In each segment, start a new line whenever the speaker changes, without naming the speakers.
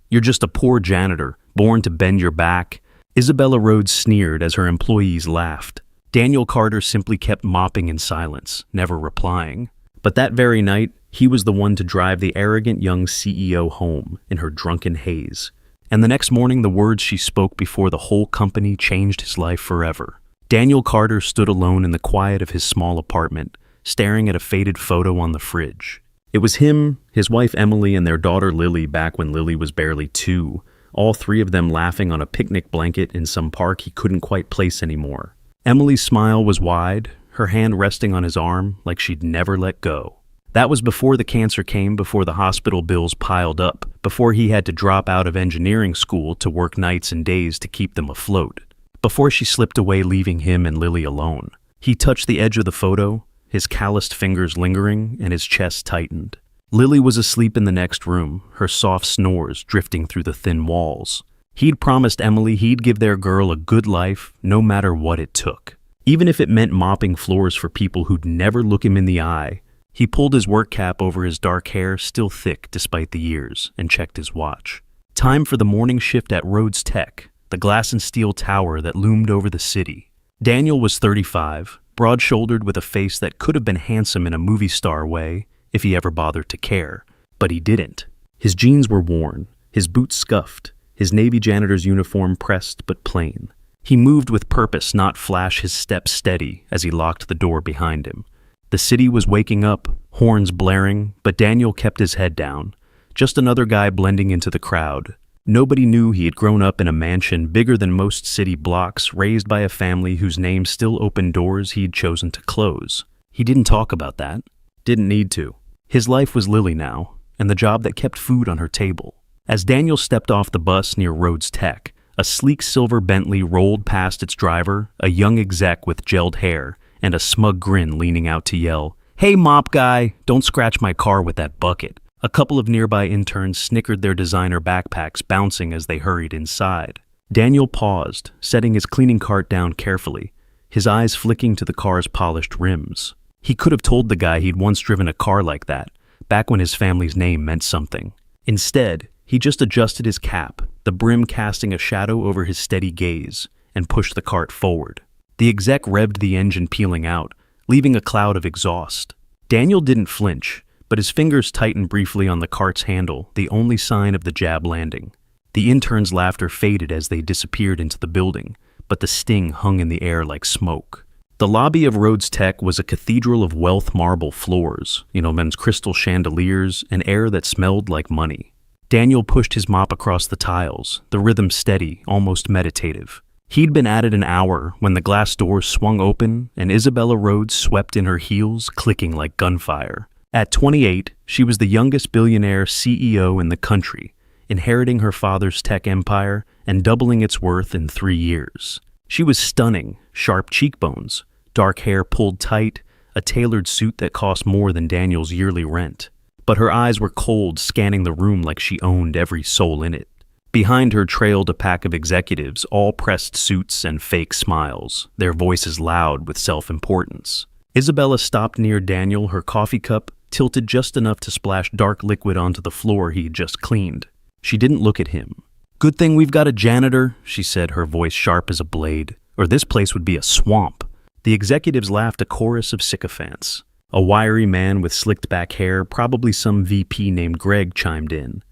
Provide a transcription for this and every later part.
You're just a poor janitor, born to bend your back." Isabella Rhodes sneered as her employees laughed. Daniel Carter simply kept mopping in silence, never replying. But that very night, he was the one to drive the arrogant young CEO home in her drunken haze. And the next morning, the words she spoke before the whole company changed his life forever. Daniel Carter stood alone in the quiet of his small apartment, staring at a faded photo on the fridge. It was him, his wife Emily, and their daughter Lily back when Lily was barely 2, all 3 of them laughing on a picnic blanket in some park he couldn't quite place anymore. Emily's smile was wide, her hand resting on his arm like she'd never let go. That was before the cancer came, before the hospital bills piled up, before he had to drop out of engineering school to work nights and days to keep them afloat, before she slipped away leaving him and Lily alone. He touched the edge of the photo, his calloused fingers lingering, and his chest tightened. Lily was asleep in the next room, her soft snores drifting through the thin walls. He'd promised Emily he'd give their girl a good life, no matter what it took. Even if it meant mopping floors for people who'd never look him in the eye. He pulled his work cap over his dark hair, still thick despite the years, and checked his watch. Time for the morning shift at Rhodes Tech, the glass and steel tower that loomed over the city. Daniel was 35, broad-shouldered with a face that could have been handsome in a movie star way, if he ever bothered to care. But he didn't. His jeans were worn, his boots scuffed, his Navy janitor's uniform pressed but plain. He moved with purpose, not flash, his steps steady as he locked the door behind him. The city was waking up, horns blaring, but Daniel kept his head down. Just another guy blending into the crowd. Nobody knew he had grown up in a mansion bigger than most city blocks, raised by a family whose name still opened doors he'd chosen to close. He didn't talk about that. Didn't need to. His life was Lily now, and the job that kept food on her table. As Daniel stepped off the bus near Rhodes Tech, a sleek silver Bentley rolled past its driver, a young exec with gelled hair, and a smug grin leaning out to yell, "Hey, mop guy, don't scratch my car with that bucket." A couple of nearby interns snickered their designer backpacks, bouncing as they hurried inside. Daniel paused, setting his cleaning cart down carefully, his eyes flicking to the car's polished rims. He could have told the guy he'd once driven a car like that, back when his family's name meant something. Instead, he just adjusted his cap, the brim casting a shadow over his steady gaze, and pushed the cart forward. The exec revved the engine, peeling out, leaving a cloud of exhaust. Daniel didn't flinch, but his fingers tightened briefly on the cart's handle, the only sign of the jab landing. The intern's laughter faded as they disappeared into the building, but the sting hung in the air like smoke. The lobby of Rhodes Tech was a cathedral of wealth marble floors, men's crystal chandeliers, and air that smelled like money. Daniel pushed his mop across the tiles, the rhythm steady, almost meditative. He'd been at it an hour when the glass doors swung open and Isabella Rhodes swept in, her heels clicking like gunfire. At 28, she was the youngest billionaire CEO in the country, inheriting her father's tech empire and doubling its worth in 3 years. She was stunning, sharp cheekbones, dark hair pulled tight, a tailored suit that cost more than Daniel's yearly rent. But her eyes were cold, scanning the room like she owned every soul in it. Behind her trailed a pack of executives, all pressed suits and fake smiles, their voices loud with self-importance. Isabella stopped near Daniel, her coffee cup tilted just enough to splash dark liquid onto the floor he had just cleaned. She didn't look at him. "Good thing we've got a janitor," she said, her voice sharp as a blade, "or this place would be a swamp." The executives laughed, a chorus of sycophants. A wiry man with slicked back hair, probably some VP named Greg, chimed in.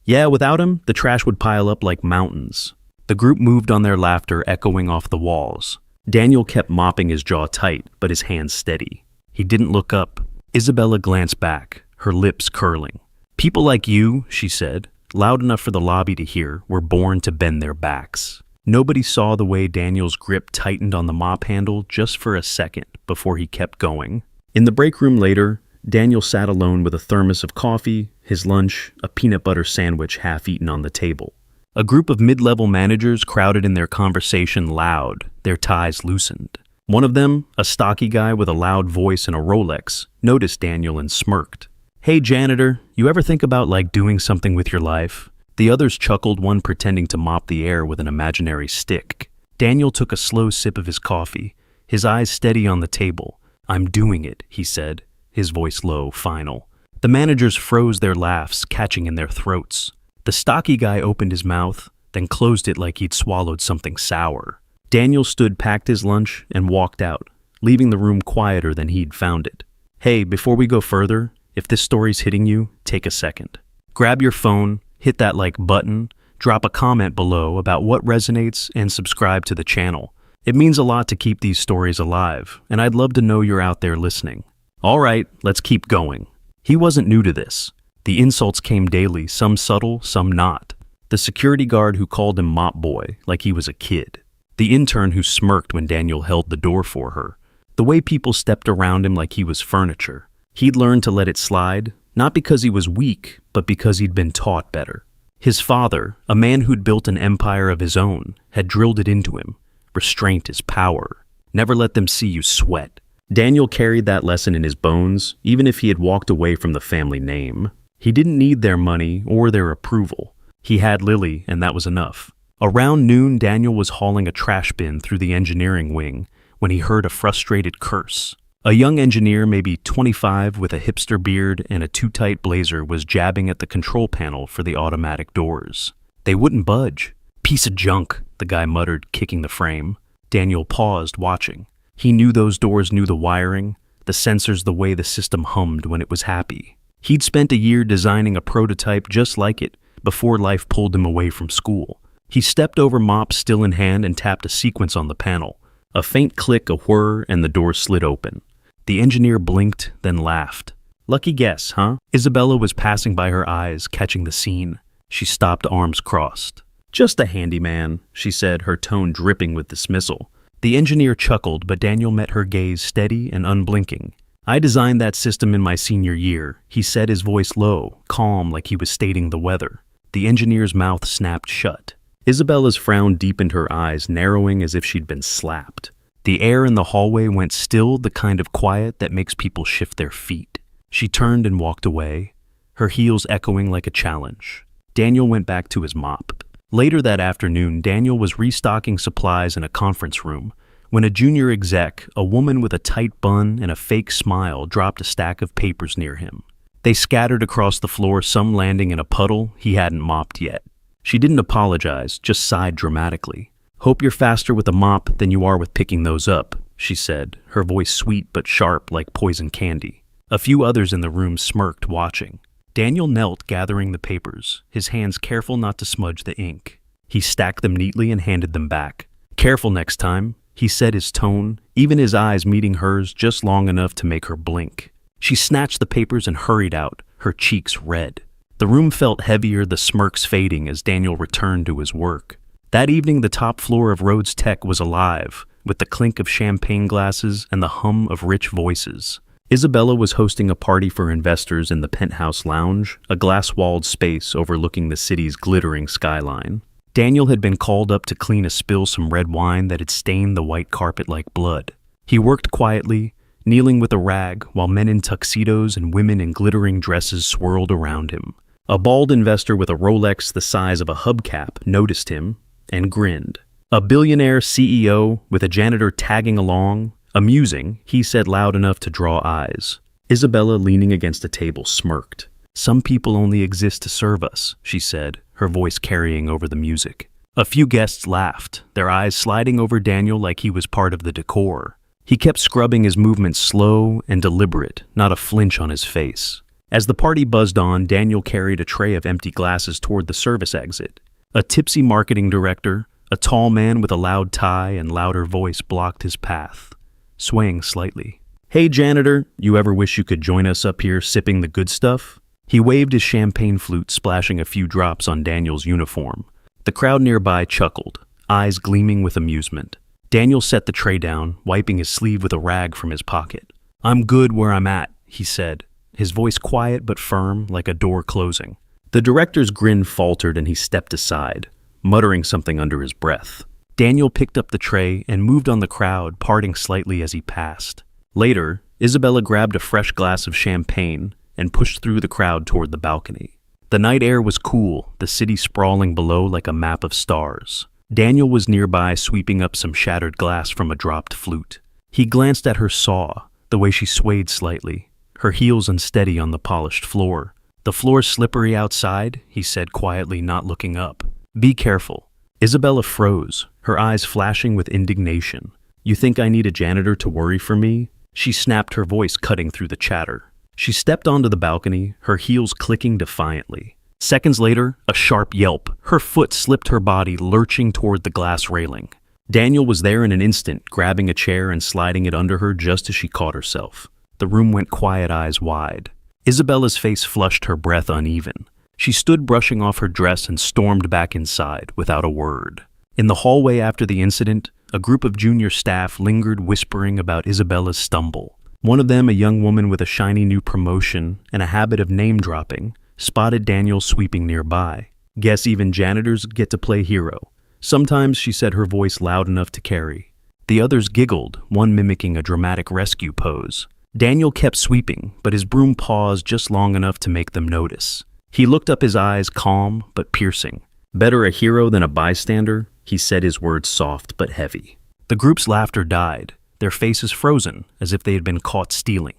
"Yeah, without him, the trash would pile up like mountains." The group moved on, their laughter echoing off the walls. Daniel kept mopping, his jaw tight, but his hands steady. He didn't look up. Isabella glanced back, her lips curling. "People like you," she said, loud enough for the lobby to hear, "were born to bend their backs." Nobody saw the way Daniel's grip tightened on the mop handle just for a second before he kept going. In the break room later, Daniel sat alone with a thermos of coffee, his lunch, a peanut butter sandwich half-eaten on the table. A group of mid-level managers crowded in, their conversation loud, their ties loosened. One of them, a stocky guy with a loud voice and a Rolex, noticed Daniel and smirked. "Hey, janitor, you ever think about doing something with your life?" The others chuckled, one pretending to mop the air with an imaginary stick. Daniel took a slow sip of his coffee, his eyes steady on the table. "I'm doing it," he said, his voice low, final. The managers froze, their laughs catching in their throats. The stocky guy opened his mouth, then closed it like he'd swallowed something sour. Daniel stood, packed his lunch, and walked out, leaving the room quieter than he'd found it. Hey, before we go further, if this story's hitting you, take a second. Grab your phone, hit that like button, drop a comment below about what resonates, and subscribe to the channel. It means a lot to keep these stories alive, and I'd love to know you're out there listening. All right, let's keep going. He wasn't new to this. The insults came daily, some subtle, some not. The security guard who called him Mop Boy like he was a kid. The intern who smirked when Daniel held the door for her. The way people stepped around him like he was furniture. He'd learned to let it slide, not because he was weak, but because he'd been taught better. His father, a man who'd built an empire of his own, had drilled it into him. Restraint is power. Never let them see you sweat. Daniel carried that lesson in his bones, even if he had walked away from the family name. He didn't need their money or their approval. He had Lily, and that was enough. Around noon, Daniel was hauling a trash bin through the engineering wing when he heard a frustrated curse. A young engineer, maybe 25, with a hipster beard and a too-tight blazer, was jabbing at the control panel for the automatic doors. They wouldn't budge. Piece of junk, the guy muttered, kicking the frame. Daniel paused, watching. He knew those doors knew the wiring, the sensors, the way the system hummed when it was happy. He'd spent a year designing a prototype just like it before life pulled him away from school. He stepped over Mop, still in hand, and tapped a sequence on the panel. A faint click, a whir, and the door slid open. The engineer blinked, then laughed. Lucky guess, huh? Isabella was passing by her eyes, catching the scene. She stopped, arms crossed. Just a handyman, she said, her tone dripping with dismissal. The engineer chuckled, but Daniel met her gaze steady and unblinking. I designed that system in my senior year, he said, his voice low, calm like he was stating the weather. The engineer's mouth snapped shut. Isabella's frown deepened, her eyes narrowing as if she'd been slapped. The air in the hallway went still, the kind of quiet that makes people shift their feet. She turned and walked away, her heels echoing like a challenge. Daniel went back to his mop. Later that afternoon, Daniel was restocking supplies in a conference room when a junior exec, a woman with a tight bun and a fake smile, dropped a stack of papers near him. They scattered across the floor, some landing in a puddle he hadn't mopped yet. She didn't apologize, just sighed dramatically. Hope you're faster with a mop than you are with picking those up, she said, her voice sweet but sharp like poison candy. A few others in the room smirked, watching. Daniel knelt, gathering the papers, his hands careful not to smudge the ink. He stacked them neatly and handed them back. Careful next time, he said, his tone, even his eyes meeting hers just long enough to make her blink. She snatched the papers and hurried out, her cheeks red. The room felt heavier, the smirks fading as Daniel returned to his work. That evening, the top floor of Rhodes Tech was alive, with the clink of champagne glasses and the hum of rich voices. Isabella was hosting a party for investors in the penthouse lounge, a glass-walled space overlooking the city's glittering skyline. Daniel had been called up to clean a spill, some red wine that had stained the white carpet like blood. He worked quietly, kneeling with a rag, while men in tuxedos and women in glittering dresses swirled around him. A bald investor with a Rolex the size of a hubcap noticed him and grinned. A billionaire CEO with a janitor tagging along. Amusing, he said loud enough to draw eyes. Isabella, leaning against a table, smirked. Some people only exist to serve us, she said, her voice carrying over the music. A few guests laughed, their eyes sliding over Daniel like he was part of the decor. He kept scrubbing, his movements slow and deliberate, not a flinch on his face. As the party buzzed on, Daniel carried a tray of empty glasses toward the service exit. A tipsy marketing director, a tall man with a loud tie and louder voice, blocked his path, swaying slightly. Hey, janitor, you ever wish you could join us up here sipping the good stuff? He waved his champagne flute, splashing a few drops on Daniel's uniform. The crowd nearby chuckled, eyes gleaming with amusement. Daniel set the tray down, wiping his sleeve with a rag from his pocket. I'm good where I'm at, he said, his voice quiet but firm, like a door closing. The director's grin faltered and he stepped aside, muttering something under his breath. Daniel picked up the tray and moved on the crowd, parting slightly as he passed. Later, Isabella grabbed a fresh glass of champagne and pushed through the crowd toward the balcony. The night air was cool, the city sprawling below like a map of stars. Daniel was nearby, sweeping up some shattered glass from a dropped flute. He glanced at her saw, the way she swayed slightly, her heels unsteady on the polished floor. The floor's slippery outside, he said quietly, not looking up. Be careful. Isabella froze, her eyes flashing with indignation. You think I need a janitor to worry for me? She snapped, her voice cutting through the chatter. She stepped onto the balcony, her heels clicking defiantly. Seconds later, a sharp yelp. Her foot slipped, her body lurching toward the glass railing. Daniel was there in an instant, grabbing a chair and sliding it under her just as she caught herself. The room went quiet, eyes wide. Isabella's face flushed, her breath uneven. She stood brushing off her dress and stormed back inside without a word. In the hallway after the incident, a group of junior staff lingered, whispering about Isabella's stumble. One of them, a young woman with a shiny new promotion and a habit of name-dropping, spotted Daniel sweeping nearby. Guess even janitors get to play hero. Sometimes, she said, her voice loud enough to carry. The others giggled, one mimicking a dramatic rescue pose. Daniel kept sweeping, but his broom paused just long enough to make them notice. He looked up, his eyes calm but piercing. Better a hero than a bystander, he said, his words soft but heavy. The group's laughter died, their faces frozen as if they had been caught stealing.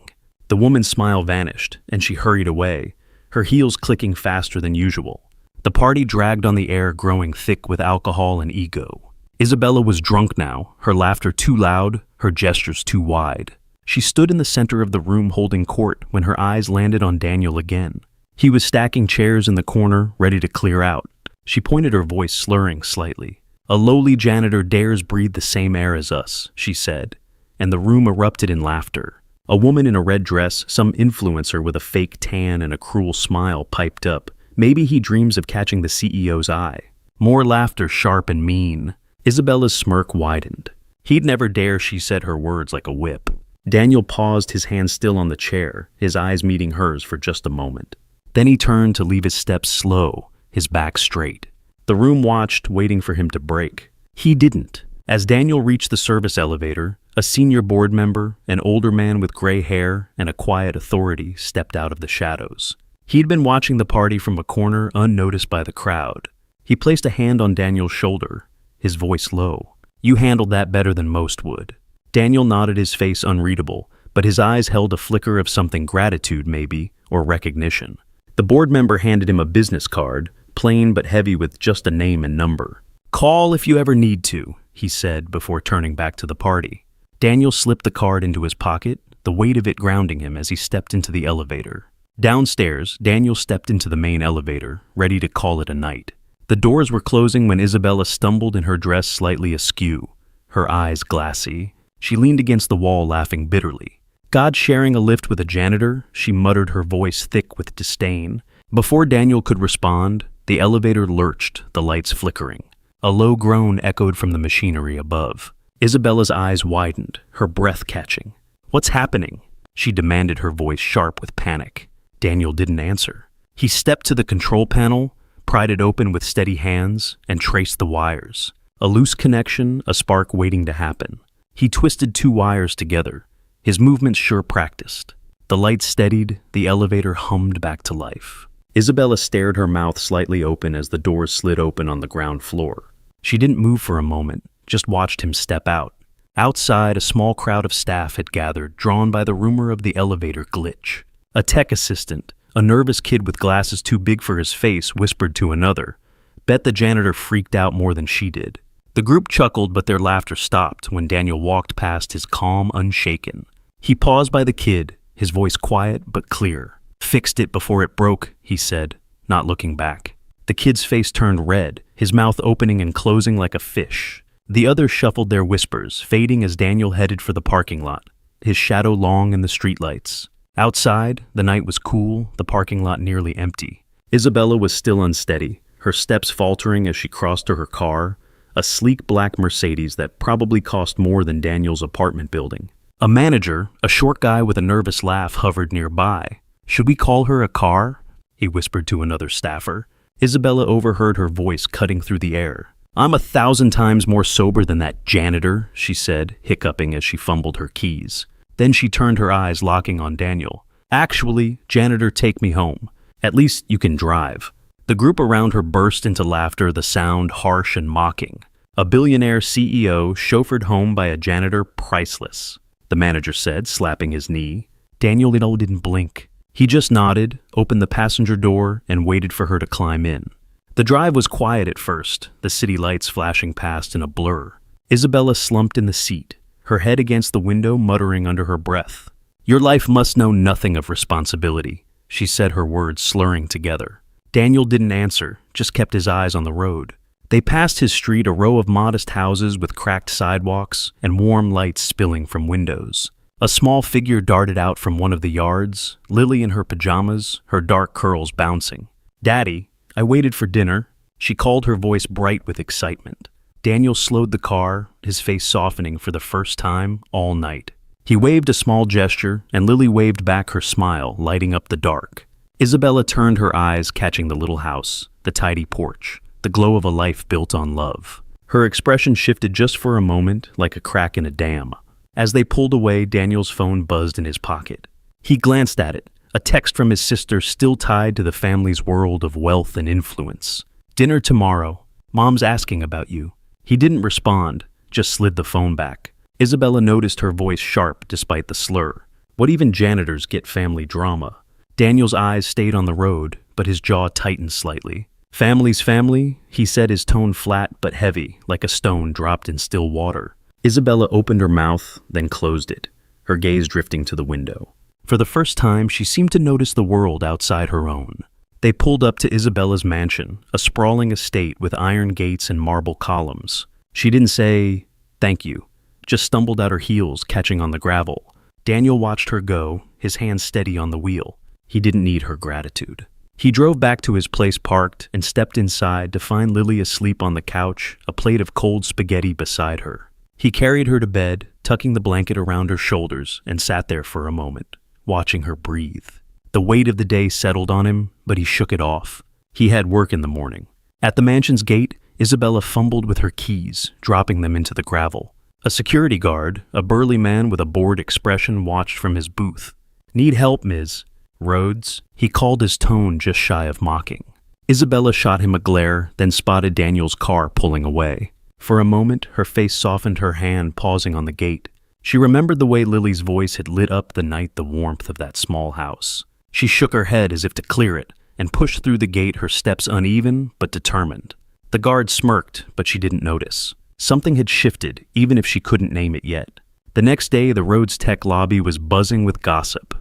The woman's smile vanished, and she hurried away, her heels clicking faster than usual. The party dragged on the air, growing thick with alcohol and ego. Isabella was drunk now, her laughter too loud, her gestures too wide. She stood in the center of the room holding court when her eyes landed on Daniel again. He was stacking chairs in the corner, ready to clear out. She pointed, her voice slurring slightly. A lowly janitor dares breathe the same air as us, she said, and the room erupted in laughter. A woman in a red dress, some influencer with a fake tan and a cruel smile, piped up. Maybe he dreams of catching the CEO's eye. More laughter, sharp and mean. Isabella's smirk widened. He'd never dare, she said, her words like a whip. Daniel paused, his hand still on the chair, his eyes meeting hers for just a moment. Then he turned to leave his steps slow, his back straight. The room watched, waiting for him to break. He didn't. As Daniel reached the service elevator, a senior board member, an older man with gray hair and a quiet authority, stepped out of the shadows. He'd been watching the party from a corner, unnoticed by the crowd. He placed a hand on Daniel's shoulder, his voice low. You handled that better than most would. Daniel nodded, his face unreadable, but his eyes held a flicker of something, gratitude maybe, or recognition. The board member handed him a business card, plain but heavy with just a name and number. Call if you ever need to, he said before turning back to the party. Daniel slipped the card into his pocket, the weight of it grounding him as he stepped into the elevator. Downstairs, Daniel stepped into the main elevator, ready to call it a night. The doors were closing when Isabella stumbled in her dress slightly askew, her eyes glassy. She leaned against the wall, laughing bitterly. God, sharing a lift with a janitor, she muttered, her voice thick with disdain. Before Daniel could respond, the elevator lurched, the lights flickering. A low groan echoed from the machinery above. Isabella's eyes widened, her breath catching. What's happening? She demanded, her voice sharp with panic. Daniel didn't answer. He stepped to the control panel, pried it open with steady hands, and traced the wires. A loose connection, a spark waiting to happen. He twisted two wires together, his movements sure practiced. The lights steadied, the elevator hummed back to life. Isabella stared, her mouth slightly open as the doors slid open on the ground floor. She didn't move for a moment, just watched him step out. Outside, a small crowd of staff had gathered, drawn by the rumor of the elevator glitch. A tech assistant, a nervous kid with glasses too big for his face, whispered to another. Bet the janitor freaked out more than she did. The group chuckled, but their laughter stopped when Daniel walked past, his calm unshaken. He paused by the kid, his voice quiet but clear. Fixed it before it broke, he said, not looking back. The kid's face turned red, his mouth opening and closing like a fish. The others shuffled their whispers, fading as Daniel headed for the parking lot, his shadow long in the streetlights. Outside, the night was cool, the parking lot nearly empty. Isabella was still unsteady, her steps faltering as she crossed to her car, a sleek black Mercedes that probably cost more than Daniel's apartment building. A manager, a short guy with a nervous laugh, hovered nearby. Should we call her a car? He whispered to another staffer. Isabella overheard her voice cutting through the air. I'm 1,000 times more sober than that janitor, she said, hiccuping as she fumbled her keys. Then she turned, her eyes locking on Daniel. Actually, janitor, take me home. At least you can drive. The group around her burst into laughter, the sound harsh and mocking. A billionaire CEO chauffeured home by a janitor, priceless, the manager said, slapping his knee. Daniel didn't blink. He just nodded, opened the passenger door, and waited for her to climb in. The drive was quiet at first, the city lights flashing past in a blur. Isabella slumped in the seat, her head against the window, muttering under her breath. "Your life must know nothing of responsibility," she said, her words slurring together. Daniel didn't answer, just kept his eyes on the road. They passed his street, a row of modest houses with cracked sidewalks and warm lights spilling from windows. A small figure darted out from one of the yards, Lily in her pajamas, her dark curls bouncing. "Daddy, I waited for dinner," she called, her voice bright with excitement. Daniel slowed the car, his face softening for the first time all night. He waved a small gesture, and Lily waved back her smile, lighting up the dark. Isabella turned her eyes, catching the little house, the tidy porch, the glow of a life built on love. Her expression shifted just for a moment, like a crack in a dam. As they pulled away, Daniel's phone buzzed in his pocket. He glanced at it, a text from his sister still tied to the family's world of wealth and influence. "Dinner tomorrow. Mom's asking about you." He didn't respond, just slid the phone back. Isabella noticed her voice sharp despite the slur. What even janitors get family drama? Daniel's eyes stayed on the road, but his jaw tightened slightly. "Family's family," he said, his tone flat but heavy, like a stone dropped in still water. Isabella opened her mouth, then closed it, her gaze drifting to the window. For the first time, she seemed to notice the world outside her own. They pulled up to Isabella's mansion, a sprawling estate with iron gates and marble columns. She didn't say, "Thank you," just stumbled at her heels, catching on the gravel. Daniel watched her go, his hands steady on the wheel. He didn't need her gratitude. He drove back to his place parked and stepped inside to find Lily asleep on the couch, a plate of cold spaghetti beside her. He carried her to bed, tucking the blanket around her shoulders, and sat there for a moment, watching her breathe. The weight of the day settled on him, but he shook it off. He had work in the morning. At the mansion's gate, Isabella fumbled with her keys, dropping them into the gravel. A security guard, a burly man with a bored expression, watched from his booth. "Need help, Ms. Rhodes?" He called, his tone just shy of mocking. Isabella shot him a glare, then spotted Daniel's car pulling away. For a moment, her face softened, her hand pausing on the gate. She remembered the way Lily's voice had lit up the night, the warmth of that small house. She shook her head as if to clear it, and pushed through the gate, her steps uneven but determined. The guard smirked, but she didn't notice. Something had shifted, even if she couldn't name it yet. The next day, the Rhodes Tech lobby was buzzing with gossip.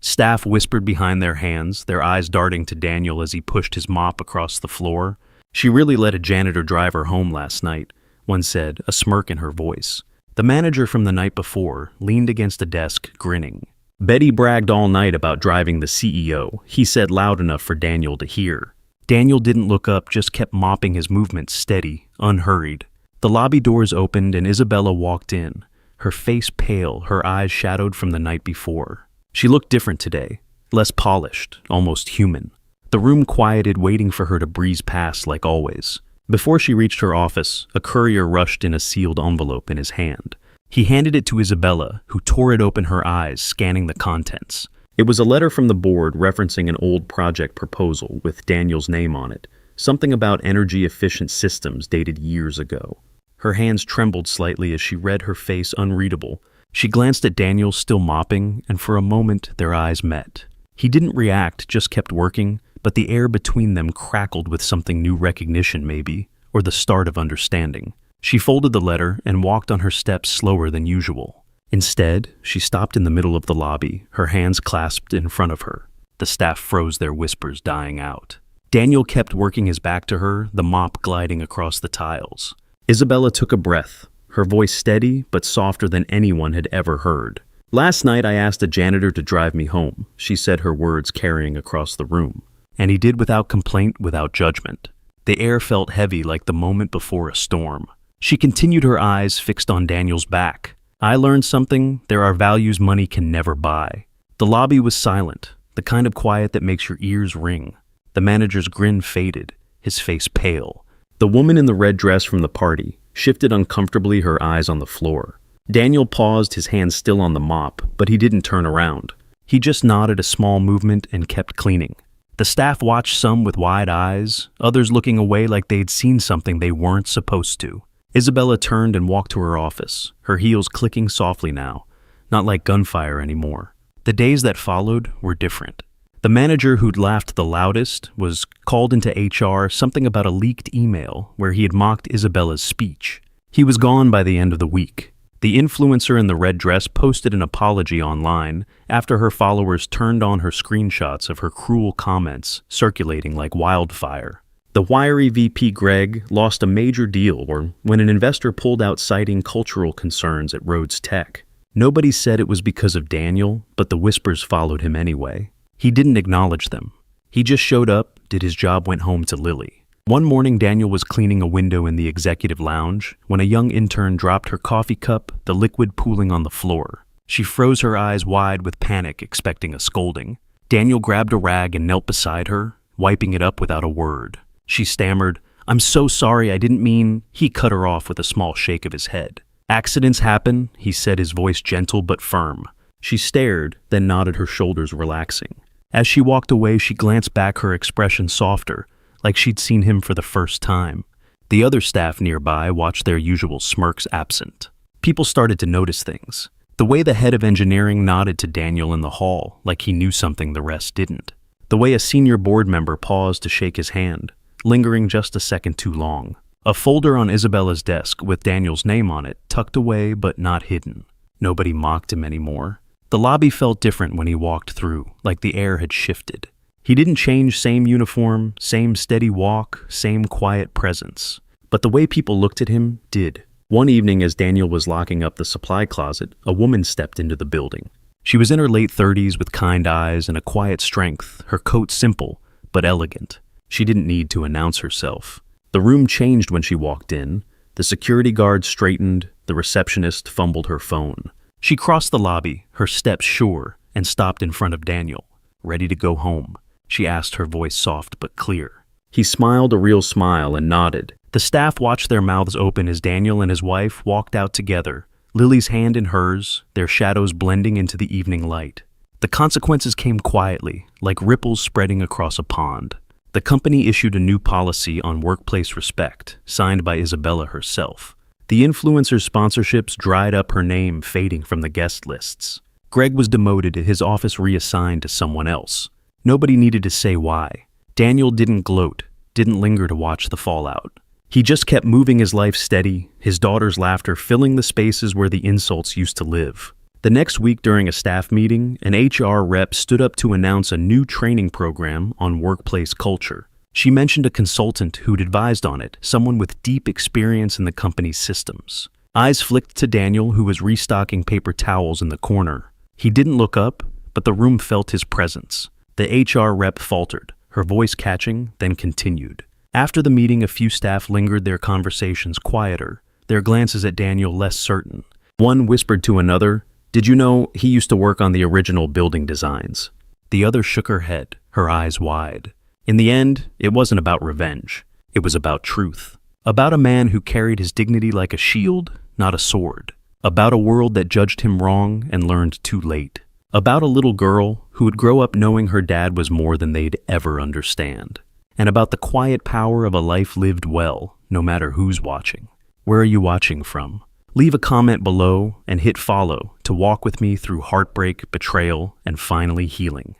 Staff whispered behind their hands, their eyes darting to Daniel as he pushed his mop across the floor. "She really let a janitor drive her home last night," one said, a smirk in her voice. The manager from the night before leaned against a desk, grinning. "Betty bragged all night about driving the CEO," he said loud enough for Daniel to hear. Daniel didn't look up, just kept mopping, his movements steady, unhurried. The lobby doors opened and Isabella walked in, her face pale, her eyes shadowed from the night before. She looked different today, less polished, almost human. The room quieted, waiting for her to breeze past like always. Before she reached her office, a courier rushed in, a sealed envelope in his hand. He handed it to Isabella, who tore it open, her eyes scanning the contents. It was a letter from the board referencing an old project proposal with Daniel's name on it, something about energy-efficient systems dated years ago. Her hands trembled slightly as she read, her face unreadable. She glanced at Daniel, still mopping, and for a moment their eyes met. He didn't react, just kept working, but the air between them crackled with something new, recognition maybe, or the start of understanding. She folded the letter and walked on her steps slower than usual. Instead, she stopped in the middle of the lobby, her hands clasped in front of her. The staff froze, their whispers dying out. Daniel kept working his back to her, the mop gliding across the tiles. Isabella took a breath, her voice steady but softer than anyone had ever heard. "Last night I asked a janitor to drive me home," she said, her words carrying across the room. And he did, without complaint, without judgment. The air felt heavy, like the moment before a storm. She continued, her eyes fixed on Daniel's back. "I learned something. There are values money can never buy." The lobby was silent, the kind of quiet that makes your ears ring. The manager's grin faded, his face pale. The woman in the red dress from the party shifted uncomfortably, her eyes on the floor. Daniel paused, his hands still on the mop, but he didn't turn around. He just nodded, a small movement, and kept cleaning. The staff watched, some with wide eyes, others looking away like they'd seen something they weren't supposed to. Isabella turned and walked to her office, her heels clicking softly now, not like gunfire anymore. The days that followed were different. The manager who'd laughed the loudest was called into HR something about a leaked email where he had mocked Isabella's speech. He was gone by the end of the week. The influencer in the red dress posted an apology online after her followers turned on her screenshots of her cruel comments circulating like wildfire. The wiry VP Greg lost a major deal when an investor pulled out citing cultural concerns at Rhodes Tech. Nobody said it was because of Daniel, but the whispers followed him anyway. He didn't acknowledge them. He just showed up, did his job, went home to Lily. One morning, Daniel was cleaning a window in the executive lounge when a young intern dropped her coffee cup, the liquid pooling on the floor. She froze her eyes wide with panic, expecting a scolding. Daniel grabbed a rag and knelt beside her, wiping it up without a word. She stammered, "I'm so sorry, I didn't mean..." He cut her off with a small shake of his head. "Accidents happen," he said, his voice gentle but firm. She stared, then nodded, her shoulders relaxing. As she walked away, she glanced back, her expression softer, like she'd seen him for the first time. The other staff nearby watched, their usual smirks absent. People started to notice things. The way the head of engineering nodded to Daniel in the hall, like he knew something the rest didn't. The way a senior board member paused to shake his hand, lingering just a second too long. A folder on Isabella's desk with Daniel's name on it, tucked away but not hidden. Nobody mocked him anymore. The lobby felt different when he walked through, like the air had shifted. He didn't change, same uniform, same steady walk, same quiet presence. But the way people looked at him did. One evening, as Daniel was locking up the supply closet, a woman stepped into the building. She was in her late 30s with kind eyes and a quiet strength, her coat simple but elegant. She didn't need to announce herself. The room changed when she walked in. The security guard straightened, the receptionist fumbled her phone. She crossed the lobby, her steps sure, and stopped in front of Daniel. "Ready to go home?" she asked, her voice soft but clear. He smiled a real smile and nodded. The staff watched, their mouths open, as Daniel and his wife walked out together, Lily's hand in hers, their shadows blending into the evening light. The consequences came quietly, like ripples spreading across a pond. The company issued a new policy on workplace respect, signed by Isabella herself. The influencer's sponsorships dried up, her name fading from the guest lists. Greg was demoted, his office reassigned to someone else. Nobody needed to say why. Daniel didn't gloat, didn't linger to watch the fallout. He just kept moving, his life steady, his daughter's laughter filling the spaces where the insults used to live. The next week, during a staff meeting, an HR rep stood up to announce a new training program on workplace culture. She mentioned a consultant who'd advised on it, someone with deep experience in the company's systems. Eyes flicked to Daniel, who was restocking paper towels in the corner. He didn't look up, but the room felt his presence. The HR rep faltered, her voice catching, then continued. After the meeting, a few staff lingered, their conversations quieter, their glances at Daniel less certain. One whispered to another, "Did you know he used to work on the original building designs?" The other shook her head, her eyes wide. In the end, it wasn't about revenge. It was about truth. About a man who carried his dignity like a shield, not a sword. About a world that judged him wrong and learned too late. About a little girl who would grow up knowing her dad was more than they'd ever understand. And about the quiet power of a life lived well, no matter who's watching. Where are you watching from? Leave a comment below and hit follow to walk with me through heartbreak, betrayal, and finally healing.